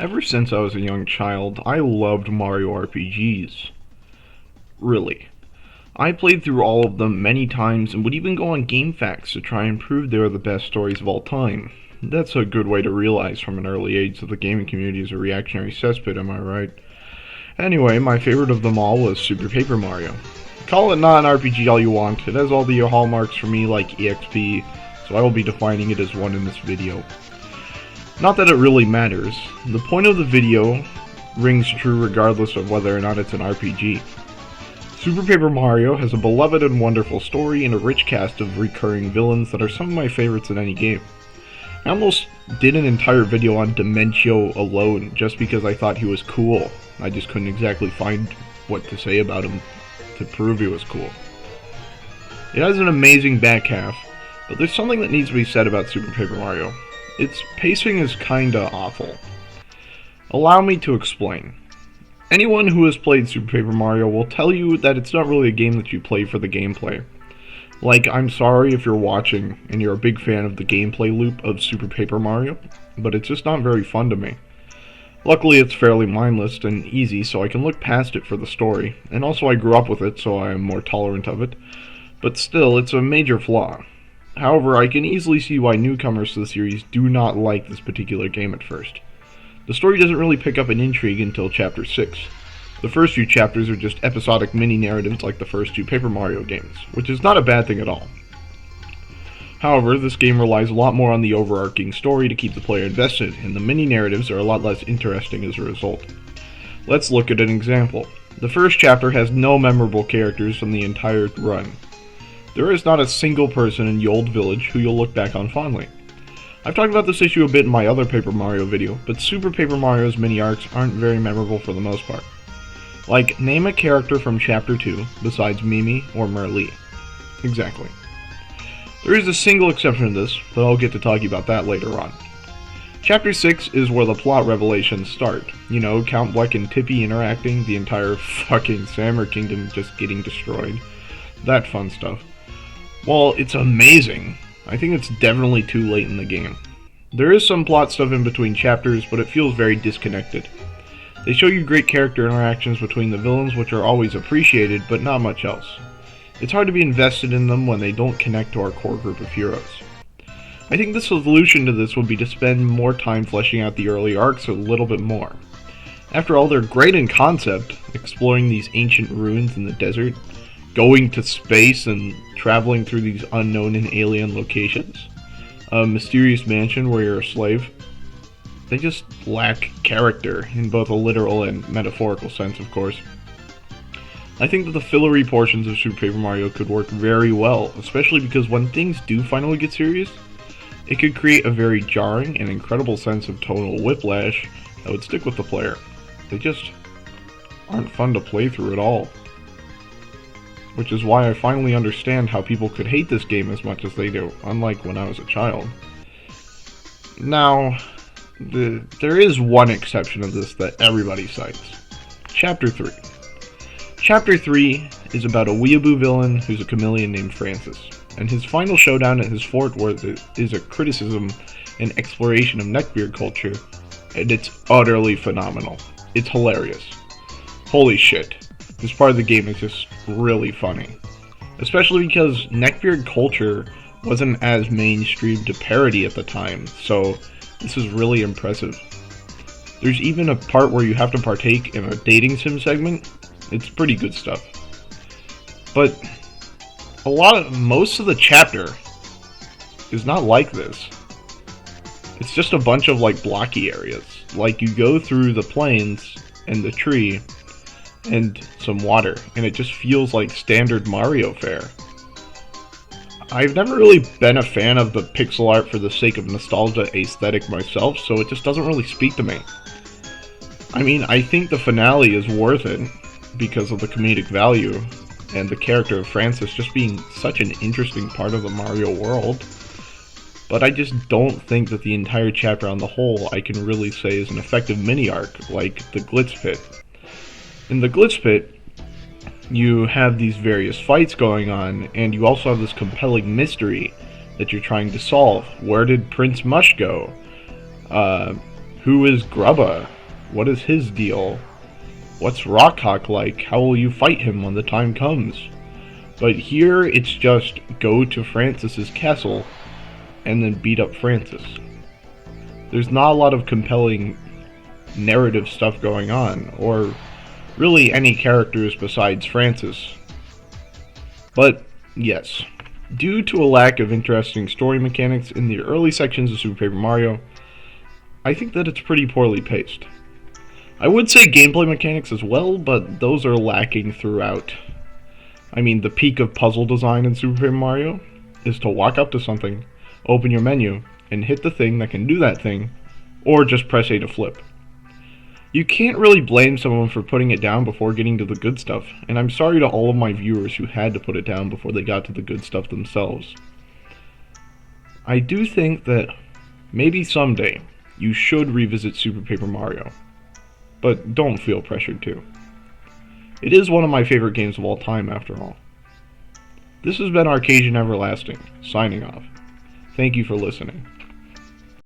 Ever since I was a young child, I loved Mario RPGs. Really. I played through all of them many times and would even go on GameFAQs to try and prove they were the best stories of all time. That's a good way to realize from an early age that the gaming community is a reactionary cesspit, am I right? Anyway, my favorite of them all was Super Paper Mario. Call it not an RPG all you want, it has all the hallmarks for me like EXP, so I will be defining it as one in this video. Not that it really matters, the point of the video rings true regardless of whether or not it's an RPG. Super Paper Mario has a beloved and wonderful story and a rich cast of recurring villains that are some of my favorites in any game. I almost did an entire video on Dimentio alone just because I thought he was cool. I just couldn't exactly find what to say about him to prove he was cool. It has an amazing back half, but there's something that needs to be said about Super Paper Mario. Its pacing is kinda awful. Allow me to explain. Anyone who has played Super Paper Mario will tell you that it's not really a game that you play for the gameplay. Like, I'm sorry if you're watching and you're a big fan of the gameplay loop of Super Paper Mario, but it's just not very fun to me. Luckily it's fairly mindless and easy, so I can look past it for the story, and also I grew up with it, so I am more tolerant of it, but still, it's a major flaw. However, I can easily see why newcomers to the series do not like this particular game at first. The story doesn't really pick up an intrigue until Chapter 6. The first few chapters are just episodic mini-narratives like the first two Paper Mario games, which is not a bad thing at all. However, this game relies a lot more on the overarching story to keep the player invested, and the mini-narratives are a lot less interesting as a result. Let's look at an example. The first chapter has no memorable characters from the entire run. There is not a single person in the old village who you'll look back on fondly. I've talked about this issue a bit in my other Paper Mario video, but Super Paper Mario's mini-arcs aren't very memorable for the most part. Like, name a character from Chapter 2 besides Mimi or Merlee. Exactly. There is a single exception to this, but I'll get to talking about that later on. Chapter 6 is where the plot revelations start. You know, Count Bleck and Tippy interacting, the entire fucking Sammer Kingdom just getting destroyed. That fun stuff. While it's amazing, I think it's definitely too late in the game. There is some plot stuff in between chapters, but it feels very disconnected. They show you great character interactions between the villains, which are always appreciated, but not much else. It's hard to be invested in them when they don't connect to our core group of heroes. I think the solution to this would be to spend more time fleshing out the early arcs a little bit more. After all, they're great in concept, exploring these ancient ruins in the desert, going to space and traveling through these unknown and alien locations, a mysterious mansion where you're a slave. They just lack character, in both a literal and metaphorical sense, of course. I think that the fillery portions of Super Paper Mario could work very well, especially because when things do finally get serious, it could create a very jarring and incredible sense of tonal whiplash that would stick with the player. They just aren't fun to play through at all. Which is why I finally understand how people could hate this game as much as they do, unlike when I was a child. Now, there is one exception of this that everybody cites. Chapter 3. Chapter 3 is about a weeaboo villain who's a chameleon named Francis, and his final showdown at his fort where is a criticism and exploration of neckbeard culture, and it's utterly phenomenal. It's hilarious. Holy shit. This part of the game is just really funny. Especially because neckbeard culture wasn't as mainstream to parody at the time, so this is really impressive. There's even a part where you have to partake in a dating sim segment. It's pretty good stuff. But most of the chapter is not like this. It's just a bunch of like blocky areas. Like you go through the plains and the tree and some water, and it just feels like standard Mario fare. I've never really been a fan of the pixel art for the sake of nostalgia aesthetic myself, so it just doesn't really speak to me. I mean, I think the finale is worth it because of the comedic value and the character of Francis just being such an interesting part of the Mario world, but I just don't think that the entire chapter on the whole I can really say is an effective mini-arc like the Glitz Pit. In the Glitz Pit, you have these various fights going on, and you also have this compelling mystery that you're trying to solve. Where did Prince Mush go? Who is Grubba? What is his deal? What's Rockhawk like? How will you fight him when the time comes? But here it's just go to Francis's castle and then beat up Francis. There's not a lot of compelling narrative stuff going on, or really any characters besides Francis. But yes, due to a lack of interesting story mechanics in the early sections of Super Paper Mario, I think that it's pretty poorly paced. I would say gameplay mechanics as well, but those are lacking throughout. I mean, the peak of puzzle design in Super Paper Mario is to walk up to something, open your menu, and hit the thing that can do that thing, or just press A to flip. You can't really blame someone for putting it down before getting to the good stuff, and I'm sorry to all of my viewers who had to put it down before they got to the good stuff themselves. I do think that maybe someday you should revisit Super Paper Mario, but don't feel pressured to. It is one of my favorite games of all time, after all. This has been Arcasian Everlasting, signing off. Thank you for listening.